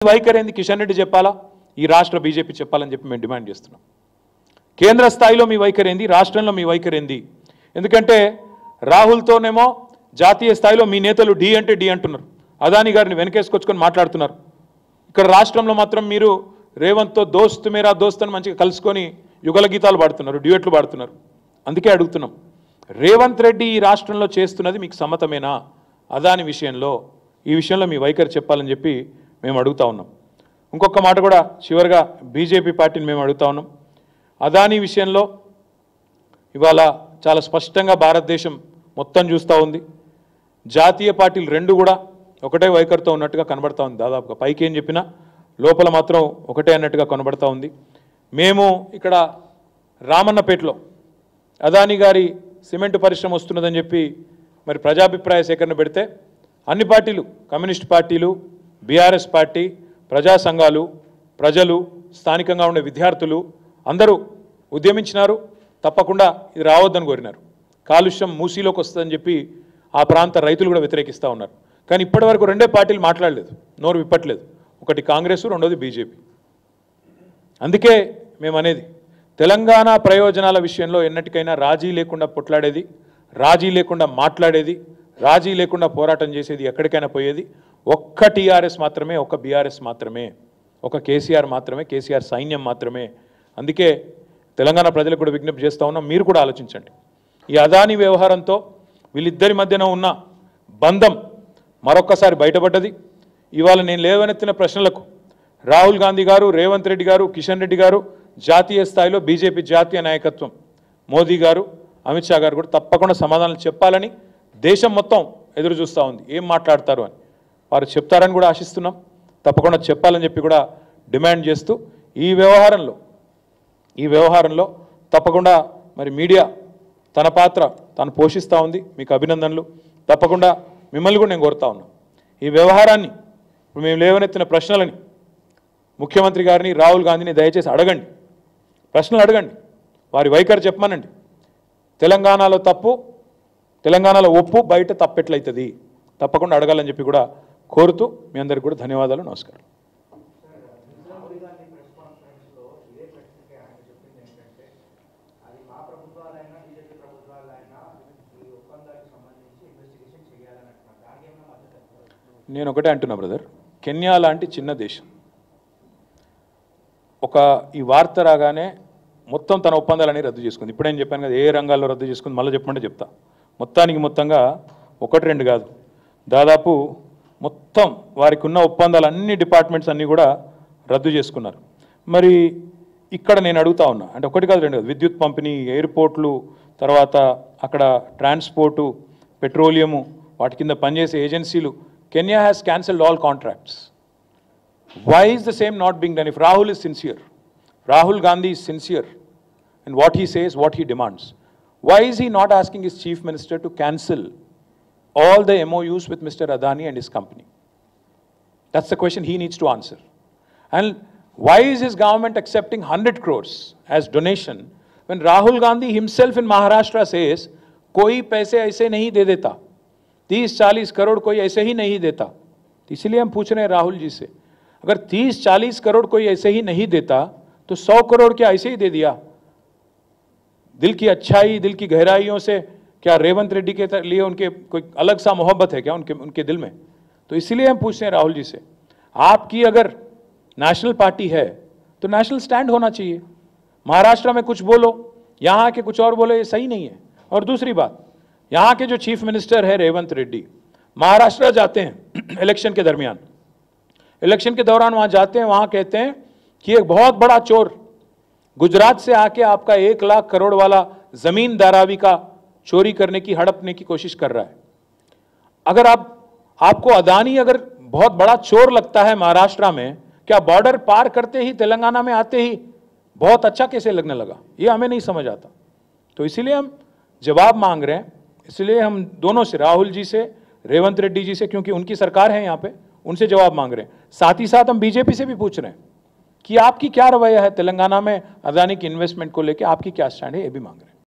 వైఖరేంది కిషన్ రెడ్డి చెప్పాలా, ఈ రాష్ట్ర బీజేపీ చెప్పాలని చెప్పి మేము డిమాండ్ చేస్తున్నాం. కేంద్ర స్థాయిలో మీ వైఖరేంది, రాష్ట్రంలో మీ వైఖరేంది? ఎందుకంటే రాహుల్తోనేమో జాతీయ స్థాయిలో మీ నేతలు డి అంటే డి అంటున్నారు, అదాని గారిని వెనకేసుకొచ్చుకొని మాట్లాడుతున్నారు. ఇక్కడ రాష్ట్రంలో మాత్రం మీరు రేవంత్తో దోస్త్ మేరా దోస్త్ అని మంచిగా కలుసుకొని యుగల గీతాలు పాడుతున్నారు, డ్యూయట్లు పాడుతున్నారు. అందుకే అడుగుతున్నాం, రేవంత్ రెడ్డి ఈ రాష్ట్రంలో చేస్తున్నది మీకు సమ్మతమేనా? అదాని విషయంలో ఈ విషయంలో మీ వైఖరి చెప్పాలని చెప్పి మేము అడుగుతా ఉన్నాం. ఇంకొక మాట కూడా చివరిగా బీజేపీ పార్టీని మేము అడుగుతా ఉన్నాం. అదాని విషయంలో ఇవాళ చాలా స్పష్టంగా భారతదేశం మొత్తం చూస్తూ ఉంది. జాతీయ పార్టీలు రెండు కూడా ఒకటే వైఖరితో ఉన్నట్టుగా కనబడతా ఉంది. దాదాపుగా పైకి ఏం చెప్పినా లోపల మాత్రం ఒకటే అన్నట్టుగా కనబడతా ఉంది. మేము ఇక్కడ రామన్నపేటలో అదాని గారి సిమెంట్ పరిశ్రమ వస్తున్నదని చెప్పి మరి ప్రజాభిప్రాయ సేకరణ పెడితే అన్ని పార్టీలు, కమ్యూనిస్ట్ పార్టీలు, బీఆర్ఎస్ పార్టీ, ప్రజా సంఘాలు, ప్రజలు, స్థానికంగా ఉండే విద్యార్థులు అందరూ ఉద్యమించినారు. తప్పకుండా ఇది రావద్దని కోరినారు. కాలుష్యం మూసీలోకి వస్తుందని చెప్పి ఆ ప్రాంత రైతులు కూడా వ్యతిరేకిస్తూ ఉన్నారు. కానీ ఇప్పటివరకు రెండే పార్టీలు మాట్లాడలేదు, నోరు విప్పట్లేదు. ఒకటి కాంగ్రెస్, రెండోది బీజేపీ. అందుకే మేము అనేది, తెలంగాణ ప్రయోజనాల విషయంలో ఎన్నటికైనా రాజీ లేకుండా పొట్లాడేది, రాజీ లేకుండా మాట్లాడేది, రాజీ లేకుండా పోరాటం చేసేది, ఎక్కడికైనా పోయేది ఒక్క టీఆర్ఎస్ మాత్రమే, ఒక్క బీఆర్ఎస్ మాత్రమే, ఒక కేసీఆర్ మాత్రమే, కేసీఆర్ సైన్యం మాత్రమే. అందుకే తెలంగాణ ప్రజలకు కూడా విజ్ఞప్తి చేస్తూ ఉన్నాం, మీరు కూడా ఆలోచించండి. ఈ అదాని వ్యవహారంతో వీళ్ళిద్దరి మధ్యన ఉన్న బంధం మరొక్కసారి బయటపడ్డది. ఇవాళ నేను లేవనెత్తిన ప్రశ్నలకు రాహుల్ గాంధీ గారు, రేవంత్ రెడ్డి గారు, కిషన్ రెడ్డి గారు, జాతీయ స్థాయిలో బీజేపీ జాతీయ నాయకత్వం, మోదీ గారు, అమిత్ షా గారు కూడా తప్పకుండా సమాధానాలు చెప్పాలని దేశం మొత్తం ఎదురు చూస్తూ ఉంది. ఏం మాట్లాడతారు అని వారు చెప్తారని కూడా ఆశిస్తున్నాం. తప్పకుండా చెప్పాలని చెప్పి కూడా డిమాండ్ చేస్తూ ఈ వ్యవహారంలో తప్పకుండా మరి మీడియా తన పాత్ర తాను పోషిస్తూ ఉంది. మీకు అభినందనలు. తప్పకుండా మిమ్మల్ని కూడా నేను కోరుతా ఉన్నాను, ఈ వ్యవహారాన్ని ఇప్పుడు మేము లేవనెత్తిన ప్రశ్నలని ముఖ్యమంత్రి గారిని, రాహుల్ గాంధీని దయచేసి అడగండి, ప్రశ్నలు అడగండి, వారి వైఖరి చెప్పమనండి. తెలంగాణలో తప్పు, తెలంగాణలో ఒప్పు, బయట తప్పెట్లయితుంది, తప్పకుండా అడగాలని చెప్పి కూడా కోరుతూ మీ అందరికీ కూడా ధన్యవాదాలు, నమస్కారం. నేను ఒకటే అంటున్నా బ్రదర్, కెన్యా లాంటి చిన్న దేశం ఈ వార్త రాగానే మొత్తం తన ఒప్పందాలన్నీ రద్దు చేసుకుంది. ఇప్పుడేం చెప్పాను కదా, ఏ రంగాల్లో రద్దు చేసుకుంది, మళ్ళీ చెప్పమంటే చెప్తా. మొత్తంగా ఒకటి రెండు కాదు, దాదాపు మొత్తం వారికి ఉన్న ఒప్పందాలు అన్ని డిపార్ట్మెంట్స్ అన్నీ కూడా రద్దు చేసుకున్నారు. మరి ఇక్కడ నేను అడుగుతా ఉన్నా, అంటే ఒకటి కాదు రెండు కాదు, విద్యుత్ పంపిణీ, ఎయిర్పోర్ట్లు, తర్వాత అక్కడ ట్రాన్స్పోర్టు, పెట్రోలియము, వాటి కింద పనిచేసే ఏజెన్సీలు, Kenya has cancelled all contracts. Why is the same not being done? If Rahul is sincere, Rahul Gandhi is sincere in what he says, what he demands, why is he not asking his chief minister to cancel all the MOUs with Mr. Adani and his company? That's the question he needs to answer. And why is his government accepting 100 crores as donation when Rahul Gandhi himself in Maharashtra says, koi paise aise nahi de deta, 30-40 crore कोई ऐसे ही नहीं देता. इसलिए हम पूछ रहे हैं राहुल जी से, अगर 30-40 करोड़ कोई ऐसे ही नहीं देता तो 100 करोड़ क्या ऐसे ही दे दिया? दिल की अच्छाई, दिल की गहराइयों से क्या रेवंत रेड्डी के लिए उनके कोई अलग सा मोहब्बत है क्या उनके दिल में? तो इसलिए हम पूछते हैं राहुल जी से, आपकी अगर नेशनल पार्टी है तो नेशनल स्टैंड होना चाहिए. महाराष्ट्र में कुछ बोलो, यहाँ के कुछ और बोलो, ये सही नहीं है. और दूसरी बात, यहाँ के जो चीफ मिनिस्टर है रेवंत रेड्डी, महाराष्ट्र जाते हैं इलेक्शन के दरमियान, इलेक्शन के दौरान वहाँ जाते हैं, वहाँ कहते हैं कि एक बहुत बड़ा चोर गुजरात से आके आपका 1 लाख करोड़ वाला जमीन दारावी का चोरी करने की, हड़पने की कोशिश कर रहा है. अगर आपको अदानी अगर बहुत बड़ा चोर लगता है महाराष्ट्र में, क्या बॉर्डर पार करते ही तेलंगाना में आते ही बहुत अच्छा कैसे लगने लगा? ये हमें नहीं समझ आता. तो इसीलिए हम जवाब मांग रहे हैं. इसलिए हम दोनों से, राहुल जी से, रेवंत रेड्डी जी से, क्योंकि उनकी सरकार है यहाँ पे, उनसे जवाब मांग रहे हैं. साथ ही साथ हम बीजेपी से भी पूछ रहे हैं कि आपकी क्या रवैया है तेलंगाना में अदानी की इन्वेस्टमेंट को लेकर, आपकी क्या स्टैंड है, ये भी मांग रहे हैं.